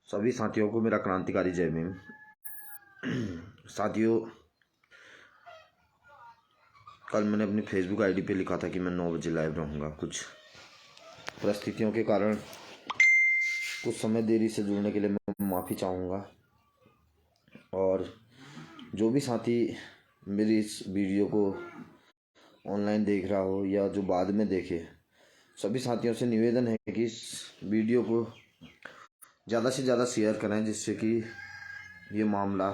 सभी साथियों को मेरा क्रांतिकारी जय भीम। साथियों, कल मैंने अपनी फेसबुक आईडी पे लिखा था कि मैं 9 बजे लाइव रहूँगा। कुछ परिस्थितियों के कारण कुछ समय देरी से जुड़ने के लिए मैं माफ़ी चाहूँगा। और जो भी साथी मेरी इस वीडियो को ऑनलाइन देख रहा हो या जो बाद में देखे, सभी साथियों से निवेदन है कि इस वीडियो को ज़्यादा से ज़्यादा शेयर करें, जिससे कि ये मामला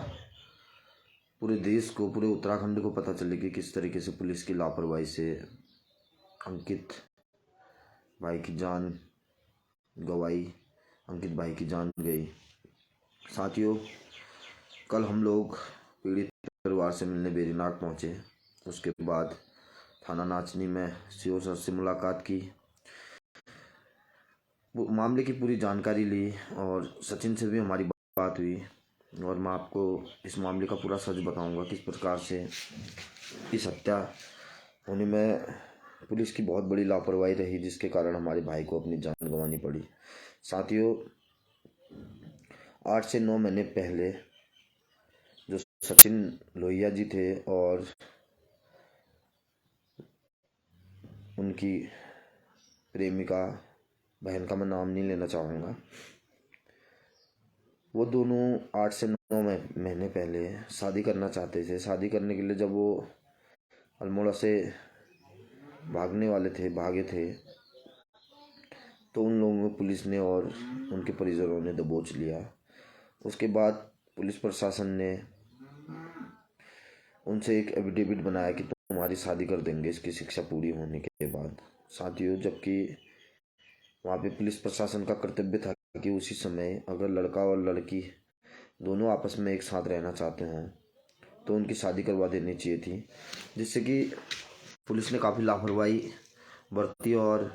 पूरे देश को, पूरे उत्तराखंड को पता चले कि किस तरीके से पुलिस की लापरवाही से अंकित भाई की जान गई। साथियों, कल हम लोग पीड़ित परिवार से मिलने बेरीनाग पहुँचे। उसके बाद थाना नाचनी में सीओ सर से मुलाकात की, मामले की पूरी जानकारी ली और सचिन से भी हमारी बात हुई। और मैं आपको इस मामले का पूरा सच बताऊंगा, किस प्रकार से इस हत्या होने में पुलिस की बहुत बड़ी लापरवाही रही, जिसके कारण हमारे भाई को अपनी जान गंवानी पड़ी। साथियों, 8 से 9 महीने पहले जो सचिन लोहिया जी थे और उनकी प्रेमिका, बहन का मैं नाम नहीं लेना चाहूँगा, वो दोनों 8 से 9 महीने पहले शादी करना चाहते थे। शादी करने के लिए जब वो अल्मोड़ा से भागे थे, तो उन लोगों को पुलिस ने और उनके परिजनों ने दबोच लिया। उसके बाद पुलिस प्रशासन ने उनसे एक एफिडेविट बनाया कि तुम्हारी शादी कर देंगे इसकी शिक्षा पूरी होने के बाद। साथियों, जबकि वहाँ पे पुलिस प्रशासन का कर्तव्य था कि उसी समय अगर लड़का और लड़की दोनों आपस में एक साथ रहना चाहते हों तो उनकी शादी करवा देनी चाहिए थी, जिससे कि पुलिस ने काफ़ी लापरवाही बरती और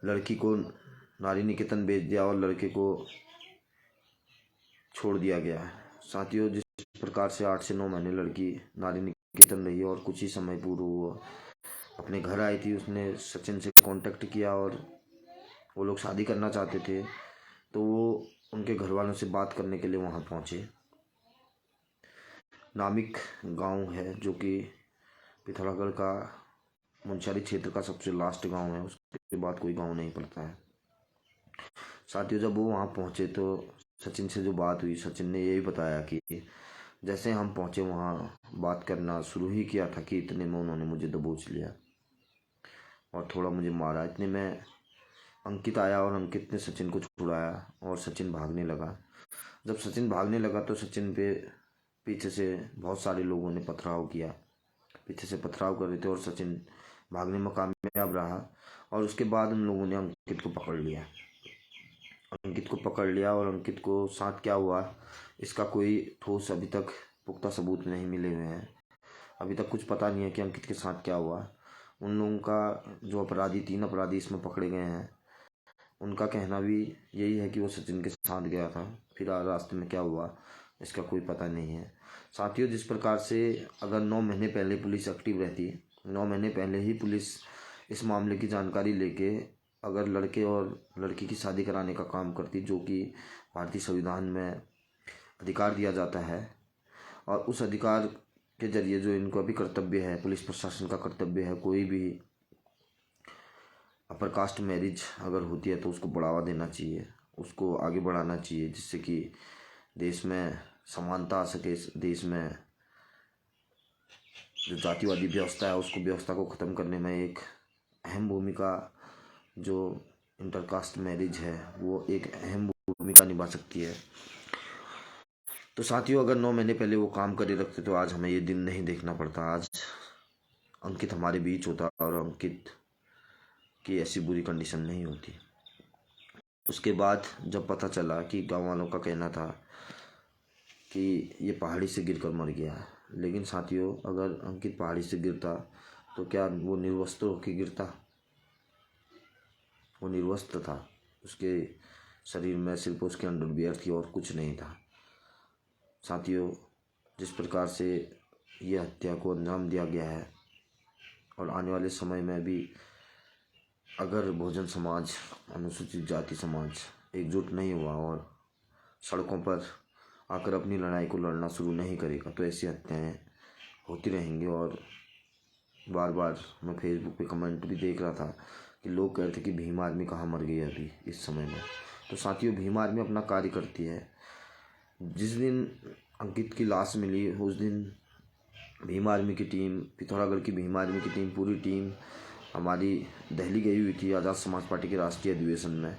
लड़की को नारी निकेतन भेज दिया और लड़के को छोड़ दिया गया। साथियों, जिस प्रकार से 8 से 9 महीने लड़की नारी निकेतन रही और कुछ ही समय पूर्व वो अपने घर आई थी, उसने सचिन से कांटेक्ट किया और वो लोग शादी करना चाहते थे, तो वो उनके घर वालों से बात करने के लिए वहाँ पहुँचे। नामिक गांव है जो कि पिथौरागढ़ का मुंशियारी क्षेत्र का सबसे लास्ट गांव है, उसके बाद कोई गांव नहीं पड़ता है। साथियों, जब वो वहाँ पहुँचे तो सचिन से जो बात हुई, सचिन ने यही बताया कि जैसे हम पहुँचे वहाँ बात करना शुरू ही किया था कि इतने में उन्होंने मुझे दबोच लिया और थोड़ा मुझे मारा। इतने में अंकित आया और अंकित ने सचिन को छुड़ाया और सचिन भागने लगा। जब सचिन भागने लगा तो सचिन पे पीछे से बहुत सारे लोगों ने पथराव किया, पीछे से पथराव कर रहे थे और सचिन भागने में कामयाब रहा। और उसके बाद उन लोगों ने अंकित को पकड़ लिया और अंकित को साथ क्या हुआ इसका कोई ठोस अभी तक पुख्ता सबूत नहीं मिले हुए हैं। अभी तक कुछ पता नहीं है कि अंकित के साथ क्या हुआ। उन लोगों का जो 3 अपराधी इसमें पकड़े गए हैं, उनका कहना भी यही है कि वो सचिन के साथ गया था, फिर रास्ते में क्या हुआ इसका कोई पता नहीं है। साथियों, जिस प्रकार से अगर 9 महीने पहले पुलिस एक्टिव रहती, 9 महीने पहले ही पुलिस इस मामले की जानकारी लेके अगर लड़के और लड़की की शादी कराने का काम करती, जो कि भारतीय संविधान में अधिकार दिया जाता है, और उस अधिकार के जरिए जो इनको अभी कर्तव्य है, पुलिस प्रशासन का कर्तव्य है, कोई भी अपर कास्ट मैरिज अगर होती है तो उसको बढ़ावा देना चाहिए, उसको आगे बढ़ाना चाहिए, जिससे कि देश में समानता आ सके। देश में जो जातिवादी व्यवस्था है उसको व्यवस्था को ख़त्म करने में एक अहम भूमिका जो इंटरकास्ट मैरिज है वो एक अहम भूमिका निभा सकती है। तो साथियों, अगर 9 महीने पहले वो काम करे रखते तो आज हमें ये दिन नहीं देखना पड़ता, आज अंकित हमारे बीच होता और अंकित की ऐसी बुरी कंडीशन नहीं होती। उसके बाद जब पता चला कि गाँव वालों का कहना था कि ये पहाड़ी से गिरकर मर गया, लेकिन साथियों, अगर अंकित पहाड़ी से गिरता तो क्या वो निर्वस्त्र होकर गिरता? वो निर्वस्त्र था, उसके शरीर में सिर्फ उसके अंडरवियर थी और कुछ नहीं था। साथियों, जिस प्रकार से ये हत्या को अंजाम दिया गया है और आने वाले समय में भी अगर बहुजन समाज, अनुसूचित जाति समाज एकजुट नहीं हुआ और सड़कों पर आकर अपनी लड़ाई को लड़ना शुरू नहीं करेगा तो ऐसी हत्याएं होती रहेंगी। और बार बार मैं फेसबुक पे कमेंट भी देख रहा था कि लोग कह रहे थे कि भीम आर्मी कहाँ मर गई अभी इस समय में। तो साथियों, भीम आर्मी अपना कार्य करती है। जिस दिन अंकित की लाश मिली उस दिन भीम आर्मी की टीम, पिथौरागढ़ की भीम आर्मी की टीम, पूरी टीम हमारी दिल्ली गई हुई थी आज़ाद समाज पार्टी के राष्ट्रीय अधिवेशन में।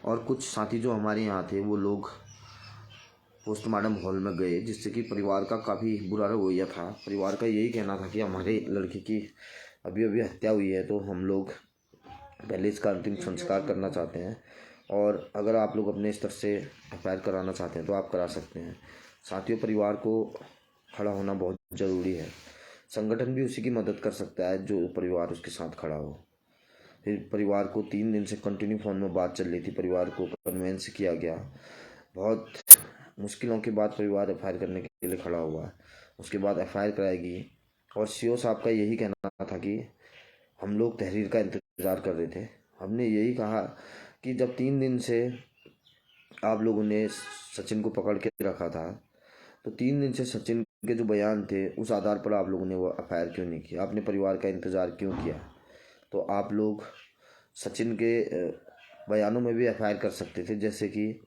और कुछ साथी जो हमारे यहाँ थे वो लोग पोस्टमार्टम हॉल में गए, जिससे कि परिवार का काफ़ी बुरा रवैया था। परिवार का यही कहना था कि हमारे लड़के की अभी अभी हत्या हुई है तो हम लोग पहले इसका अंतिम संस्कार करना चाहते हैं, और अगर आप लोग अपने स्तर से एफआईआर कराना चाहते हैं तो आप करा सकते हैं। साथियों, परिवार को खड़ा होना बहुत ज़रूरी है। संगठन भी उसी की मदद कर सकता है जो परिवार उसके साथ खड़ा हो। फिर परिवार को 3 दिन से कंटिन्यू फ़ोन में बात चल रही थी, परिवार को कन्वेंस किया गया। बहुत मुश्किलों के बाद परिवार एफआईआर करने के लिए खड़ा हुआ। उसके बाद एफआईआर कराएगी। और सीओ साहब का यही कहना था कि हम लोग तहरीर का इंतज़ार कर रहे थे। हमने यही कहा कि जब 3 दिन से आप लोगों ने सचिन को पकड़ के रखा था तो 3 दिन से सचिन के जो बयान थे उस आधार पर आप लोगों ने वो एफआईआर क्यों नहीं किया, आपने परिवार का इंतज़ार क्यों किया। तो आप लोग सचिन के बयानों में भी एफआईआर कर सकते थे, जैसे कि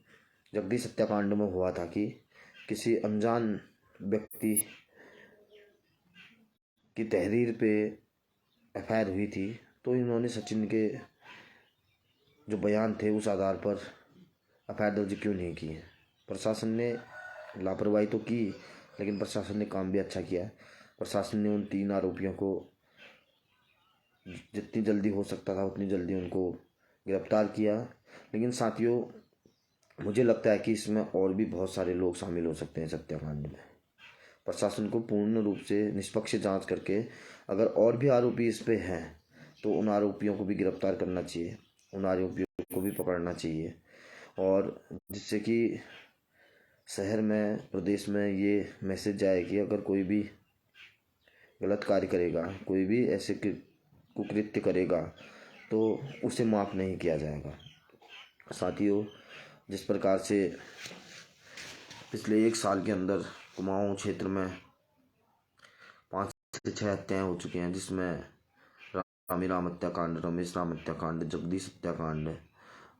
जगदीश हत्याकांड में हुआ था कि किसी अनजान व्यक्ति की तहरीर पे एफआईआर हुई थी, तो इन्होंने सचिन के जो बयान थे उस आधार पर एफआईआर दर्ज क्यों नहीं की। प्रशासन ने लापरवाही तो की, लेकिन प्रशासन ने काम भी अच्छा किया। प्रशासन ने उन 3 आरोपियों को जितनी जल्दी हो सकता था उतनी जल्दी उनको गिरफ्तार किया। लेकिन साथियों, मुझे लगता है कि इसमें और भी बहुत सारे लोग शामिल हो सकते हैं इस हत्याकांड में। प्रशासन को पूर्ण रूप से निष्पक्ष जांच करके अगर और भी आरोपी इस पे हैं तो उन आरोपियों को भी गिरफ्तार करना चाहिए, उन आरोपियों को भी पकड़ना चाहिए, और जिससे कि शहर में, प्रदेश में ये मैसेज जाए कि अगर कोई भी गलत कार्य करेगा, कोई भी ऐसे कुकृत्य करेगा तो उसे माफ़ नहीं किया जाएगा। साथियों, जिस प्रकार से पिछले 1 साल के अंदर कुमाऊं क्षेत्र में 5 से 6 हत्याएँ हो चुकी हैं, जिसमें रामी राम हत्याकांड, रमेश राम हत्याकांड, जगदीश हत्याकांड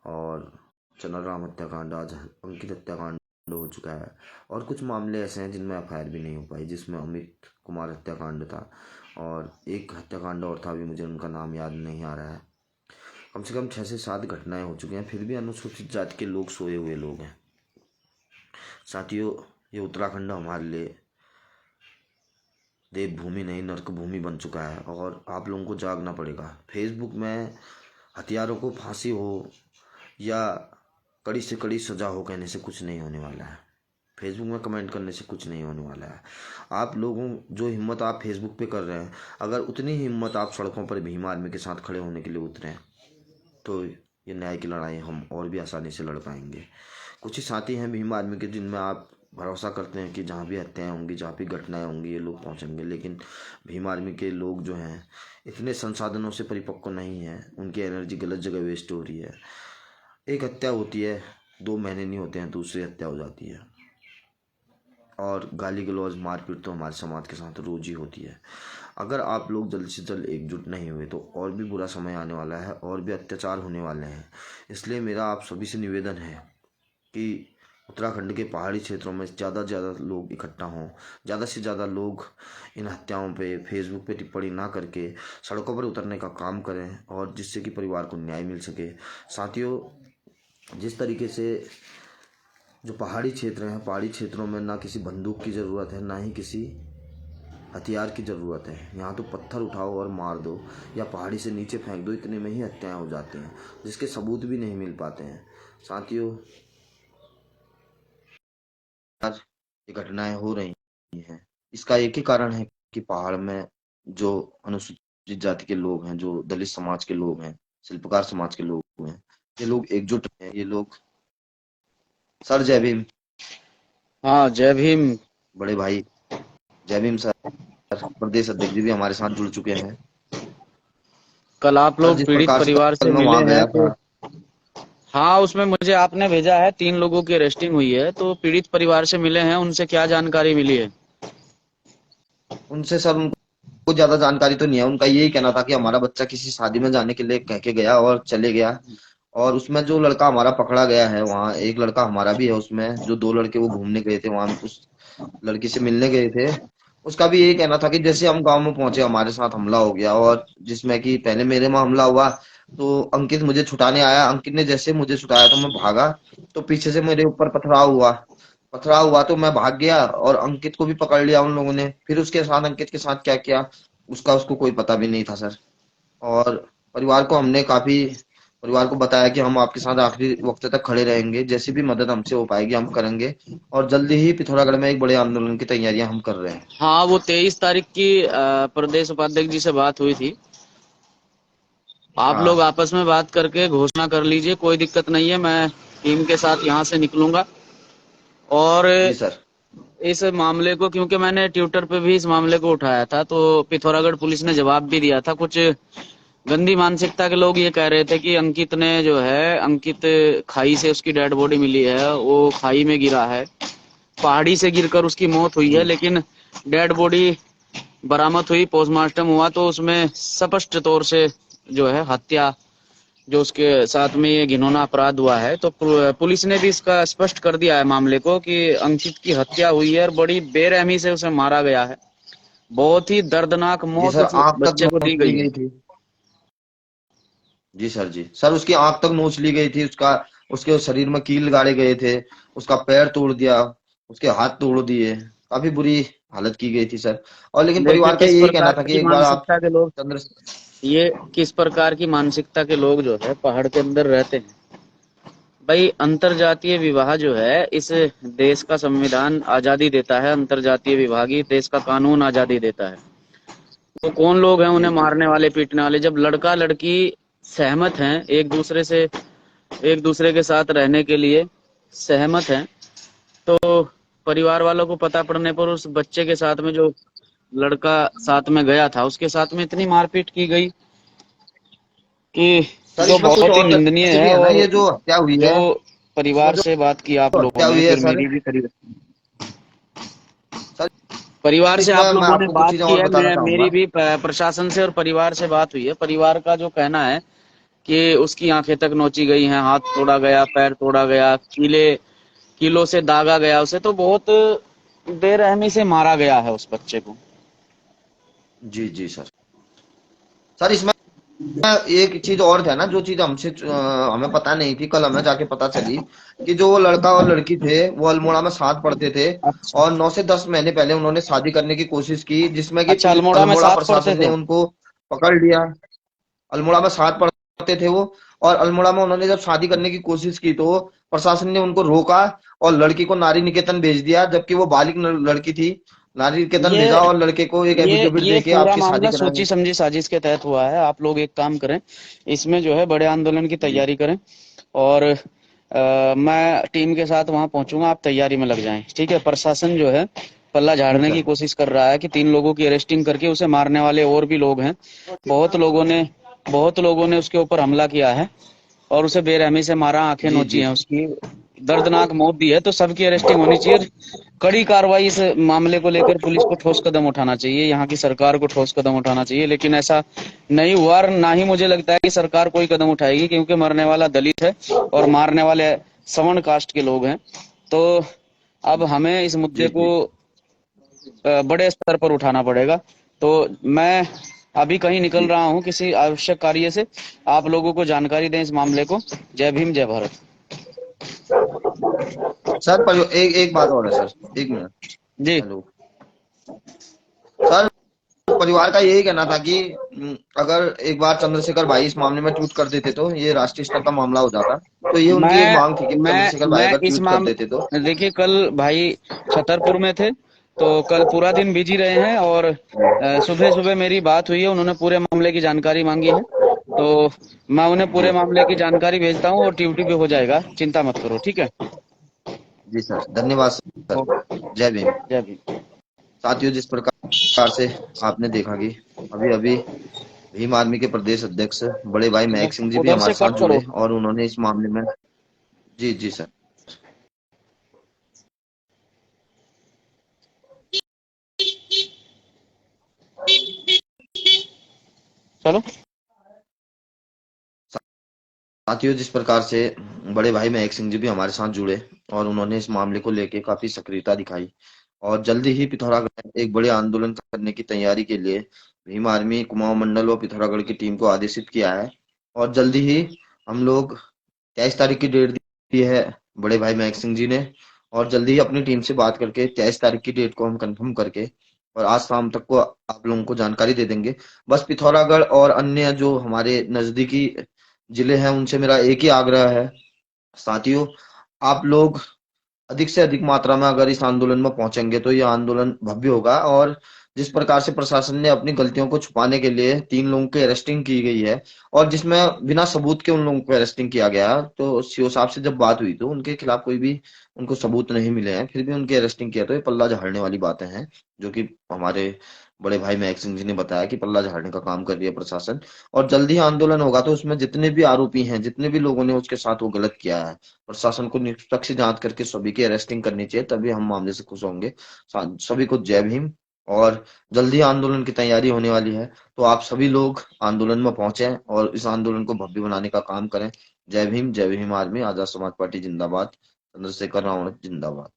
और चनर राम हत्याकांड, आज अंकित हत्याकांड हो चुका है। और कुछ मामले ऐसे हैं जिनमें एफआईआर भी नहीं हो पाई, जिसमें अमित कुमार हत्याकांड था और एक हत्याकांड और था, अभी मुझे उनका नाम याद नहीं आ रहा है। कम से कम 6 से 7 घटनाएं हो चुकी हैं, फिर भी अनुसूचित जाति के लोग सोए हुए लोग हैं। साथियों, ये उत्तराखंड हमारे लिए देवभूमि नहीं नर्क भूमि बन चुका है और आप लोगों को जागना पड़ेगा। फेसबुक में हथियारों को फांसी हो या कड़ी से कड़ी सजा हो कहने से कुछ नहीं होने वाला है। फेसबुक में कमेंट करने से कुछ नहीं होने वाला है। आप लोगों जो हिम्मत आप फेसबुक पे कर रहे हैं, अगर उतनी हिम्मत आप सड़कों पर भीम आर्मी के साथ खड़े होने के लिए उतरें तो ये न्याय की लड़ाई हम और भी आसानी से लड़ पाएंगे। कुछ ही साथी हैं भीम आर्मी के जिनमें आप भरोसा करते हैं कि जहाँ भी हत्याएँ होंगी, जहाँ भी घटनाएँ होंगी, ये लोग पहुँचेंगे, लेकिन भीम आर्मी के लोग जो हैं इतने संसाधनों से परिपक्व नहीं हैं, उनकी एनर्जी गलत जगह वेस्ट हो रही है। एक हत्या होती है, 2 महीने नहीं होते हैं दूसरी हत्या हो जाती है। और गाली गलौज मारपीट तो हमारे समाज के साथ रोज ही होती है। अगर आप लोग जल्द से जल्द एकजुट नहीं हुए तो और भी बुरा समय आने वाला है, और भी अत्याचार होने वाले हैं। इसलिए मेरा आप सभी से निवेदन है कि उत्तराखंड के पहाड़ी क्षेत्रों में ज़्यादा से ज़्यादा लोग इकट्ठा हों, ज़्यादा से ज़्यादा लोग इन हत्याओं पे फेसबुक पे टिप्पणी ना करके सड़कों पर उतरने का काम करें, और जिससे कि परिवार को न्याय मिल सके। साथियों, जिस तरीके से जो पहाड़ी क्षेत्र हैं, पहाड़ी क्षेत्रों में ना किसी बंदूक की ज़रूरत है, ना ही किसी हथियार की ज़रूरत है। यहाँ तो पत्थर उठाओ और मार दो या पहाड़ी से नीचे फेंक दो, इतने में ही हत्याएँ हो जाती हैं, जिसके सबूत भी नहीं मिल पाते हैं। साथियों, आज ये घटनाएं हो रही हैं, इसका एक ही कारण है कि पहाड़ में जो अनुसूचित जाति के लोग हैं, जो दलित समाज के लोग हैं, शिल्पकार समाज के लोग हैं, ये लोग एकजुट हैं। ये लोग सर, जय भीम। हाँ, जय भीम। बड़े भाई जय भीम सर। प्रदेश अध्यक्ष जी भी हमारे साथ जुड़ चुके हैं। कल आप सर, लोग जिस पीड़ित प्रकार से परिवार कल से मैं मिले वहां हैं गया तो था, हाँ, उसमें मुझे आपने भेजा है 3 लोगों की अरेस्टिंग हुई है, तो पीड़ित परिवार से मिले हैं, उनसे क्या जानकारी मिली है? उनसे सर उनको ज्यादा जानकारी तो नहीं है। उनका यही कहना था कि हमारा बच्चा किसी शादी में जाने के लिए कह के गया और चले गया। और उसमें जो लड़का हमारा पकड़ा गया है, वहाँ एक लड़का हमारा भी है उसमें, जो दो लड़के वो घूमने गए थे वहां, उस लड़की से मिलने गए थे। उसका भी यही कहना था कि जैसे हम गांव में पहुंचे हमारे साथ हमला हो गया, और जिसमें कि पहले मेरे में हमला हुआ तो अंकित मुझे छुटाने आया। अंकित ने जैसे मुझे छुटाया तो मैं भागा, तो पीछे से मेरे ऊपर पथराव हुआ तो मैं भाग गया और अंकित को भी पकड़ लिया उन लोगों ने। फिर उसके साथ अंकित के साथ क्या किया उसका उसको कोई पता भी नहीं था सर। और परिवार को हमने काफी परिवार को बताया कि हम आपके साथ आखिरी वक्त तक खड़े रहेंगे, जैसी भी मदद हमसे हो पाएगी हम करेंगे। और जल्दी ही पिथौरागढ़ में एक बड़े आंदोलन की तैयारियां हम कर रहे हैं। हाँ, वो 23 तारीख की प्रदेश उपाध्यक्ष जी से बात हुई थी। आप लोग हाँ आपस में बात करके घोषणा कर लीजिए, कोई दिक्कत नहीं है। मैं टीम के साथ यहाँ से निकलूंगा। और जी सर। इस मामले को, क्योंकि मैंने ट्विटर पे भी इस मामले को उठाया था, तो पिथौरागढ़ पुलिस ने जवाब भी दिया था। कुछ गंदी मानसिकता के लोग ये कह रहे थे कि अंकित खाई से उसकी डेड बॉडी मिली है, वो खाई में गिरा है, पहाड़ी से गिरकर उसकी मौत हुई है। जी लेकिन डेड बॉडी बरामद हुई, पोस्टमार्टम हुआ, तो उसमें स्पष्ट तौर से जो है हत्या, जो उसके साथ में ये घिनौना अपराध हुआ है, तो पुलिस ने भी इसका स्पष्ट कर दिया है मामले को कि अंकित की हत्या हुई है और बड़ी बेरहमी से उसे मारा गया है। बहुत ही दर्दनाक जी मौत सर, उस आंख तक बच्चे को दी नोच ली गई है। गई थी। जी सर, जी सर, उसकी आंख तक नोच ली गई थी, उसका उसके शरीर में कील गाड़े गए थे, उसका पैर तोड़ दिया, उसके हाथ तोड़ दिए, काफी बुरी हालत की गई थी सर। और लेकिन देखिए परिवार का किस यही कहना प्रकार था कि की एक बार आप मानसिकता के लोग चंद्र। ये किस प्रकार की मानसिकता के लोग जो है पहाड़ के अंदर रहते हैं। भाई, अंतरजातीय विवाह जो है, इस देश का संविधान आजादी देता है, अंतरजातीय विवाह की देश का कानून आजादी देता है। तो कौन लोग हैं उन्हें जी जी मारने वाले, पीटने वाले? जब लड़का लड़की सहमत हैं, एक दूसरे के साथ रहने के लिए सहमत हैं, तो परिवार वालों को पता पड़ने पर उस बच्चे के साथ में, जो लड़का साथ में गया था, उसके साथ में इतनी मारपीट की गई कि सर, जो इसमें कुछ बहुत ही और निंदनीय तथ्य भी है। है ना, और ये जो हत्या हुई जो है, इसमें परिवार जो से बात की आप लोगों हत्या ने, हुई है फिर सर। मेरी भी सर, परिवार से इसमें आप मैं लोगों ने आपको कुछ बात चीजें की और है। बताना मैं मेरी चाहूंगा। भी प्रशासन से और परिवार से बात हुई है। परिवार का जो कहना है कि उसकी आंखें तक नोची गई हैं, हाथ तोड़ा गया, पैर तोड़ा गया, कीलों से दागा गया उसे, तो बहुत बेरहमी से मारा गया है उस बच्चे को। जी जी सर। सर, इसमें एक चीज और है ना, जो चीज हमें पता नहीं थी, कल हमें जाके पता चली कि जो वो लड़का और लड़की थे वो अल्मोड़ा में साथ पढ़ते थे। अच्छा। और 9 से 10 महीने पहले उन्होंने शादी करने की कोशिश की, जिसमें कि अच्छा, अल्मोड़ा में अल्मोड़ा साथ पढ़ते प्रशासन ने थे? उनको पकड़ लिया। अल्मोड़ा में साथ पढ़ते थे वो। और अल्मोड़ा में उन्होंने जब शादी करने की कोशिश की तो प्रशासन ने उनको रोका और लड़की को नारी निकेतन भेज दिया, जबकि वो बालिग लड़की थी। नारी निकेतन ये भेजा और लड़के को एक ये एफिडेविट ये देके पूरा आपकी शादी मामला कराएंगे। सोची समझी साजिश के तहत हुआ है। आप लोग एक काम करें, इसमें जो है बड़े आंदोलन की जी तैयारी करें। और मैं टीम के साथ वहां पहुंचूंगा, आप तैयारी में लग जाएं, ठीक है? प्रशासन जो है पल्ला जी झाड़ने की सर। कोशिश कर रहा है कि 3 लोगों की अरेस्टिंग करके उसे मारने वाले और भी लोग हैं। बहुत लोगों ने बहुत लोगों ने उसके ऊपर हमला किया है और उसे बेरहमी से मारा, आंखें जी नोची जी हैं उसकी, दर्दनाक मौत दी है। तो सबकी अरेस्टिंग होनी चाहिए। कड़ी कार्रवाई इस मामले को लेकर पुलिस को ठोस कदम उठाना चाहिए, यहाँ की सरकार को ठोस कदम उठाना चाहिए। लेकिन ऐसा नहीं हुआ और ना ही मुझे लगता है कि सरकार कोई कदम उठाएगी, क्योंकि मरने वाला दलित है और मारने वाले सवर्ण कास्ट के लोग हैं। तो अब हमें इस मुद्दे जी को जी बड़े स्तर पर उठाना पड़ेगा। तो मैं अभी कहीं निकल जी रहा हूँ किसी आवश्यक कार्य से। आप लोगों को जानकारी दें इस मामले को। जय भीम, जय भारत। सर, पर एक एक बात और है सर, 1 मिनट। जी। हेलो सर, परिवार का यही कहना था कि अगर एक बार चंद्रशेखर भाई इस मामले में ट्वीट कर देते तो ये राष्ट्रीय स्तर का मामला हो जाता। तो ये उनकी एक मैं मांग थी कि चंद्रशेखर भाई मैं अगर इस ट्वीट कर देते तो। मामले, देखिए कल भाई छतरपुर में थे, तो कल पूरा दिन बिजी रहे हैं। और सुबह सुबह मेरी बात हुई है, उन्होंने पूरे मामले की जानकारी मांगी है। तो मैं उन्हें जी पूरे मामले की जानकारी भेजता हूँ और ड्यूटी पे हो जाएगा, चिंता मत करो, ठीक है? जी सर, धन्यवाद सर। ओके। जय भीम। जय भीम। साथियों, जिस प्रकार से आपने देखा कि अभी अभी भीम आर्मी के प्रदेश अध्यक्ष बड़े भाई महक सिंह जी भी उधर हमारे से साथ कट जुड़े करो। और उन्होंने इस मामले में जी जी सर। चलो। साथियों, जिस प्रकार से बड़े भाई महेक सिंह जी भी हमारे साथ जुड़े और उन्होंने इस मामले को लेके काफी सक्रियता दिखाई और जल्दी ही पिथौरागढ़ में एक बड़े आंदोलन करने की तैयारी के लिए भीम आर्मी कुमाऊं मंडल व पिथौरागढ़ की टीम को आदेशित किया है। और जल्दी ही हम लोग 23 तारीख की डेट दी है बड़े भाई महेक सिंह जी ने, और जल्दी ही अपनी टीम से बात करके 23 तारीख की डेट को हम कंफर्म करके और आज शाम तक को आप लोगों को जानकारी दे देंगे। बस पिथौरागढ़ और अन्य जो हमारे नजदीकी जिले हैं उनसे मेरा एक ही आग्रह है, साथियों, आप लोग अधिक से अधिक मात्रा में अगर इस आंदोलन में पहुंचेंगे तो ये आंदोलन भव्य होगा। और जिस प्रकार से प्रशासन ने अपनी गलतियों को छुपाने के लिए 3 लोगों की अरेस्टिंग की गई है और जिसमें बिना सबूत के उन लोगों को अरेस्टिंग किया गया, तो सीओ साहब से जब बात हुई तो उनके खिलाफ कोई भी उनको सबूत नहीं मिले हैं, फिर भी उनकी अरेस्टिंग किया, तो ये पल्ला झाड़ने वाली बातें हैं। जो कि हमारे बड़े भाई महक सिंह जी ने बताया कि पल्ला झाड़ने का काम कर रही है प्रशासन। और जल्दी ही आंदोलन होगा तो उसमें जितने भी आरोपी हैं, जितने भी लोगों ने उसके साथ वो गलत किया है, प्रशासन को निष्पक्ष जांच करके सभी की अरेस्टिंग करनी चाहिए, तभी हम मामले से खुश होंगे। सभी को जय भीम। और जल्दी आंदोलन की तैयारी होने वाली है, तो आप सभी लोग आंदोलन में पहुंचे और इस आंदोलन को भव्य बनाने का काम करें। जय भीम, जय भीम आर्मी, आजाद समाज पार्टी जिंदाबाद, चंद्रशेखर रावण जिंदाबाद।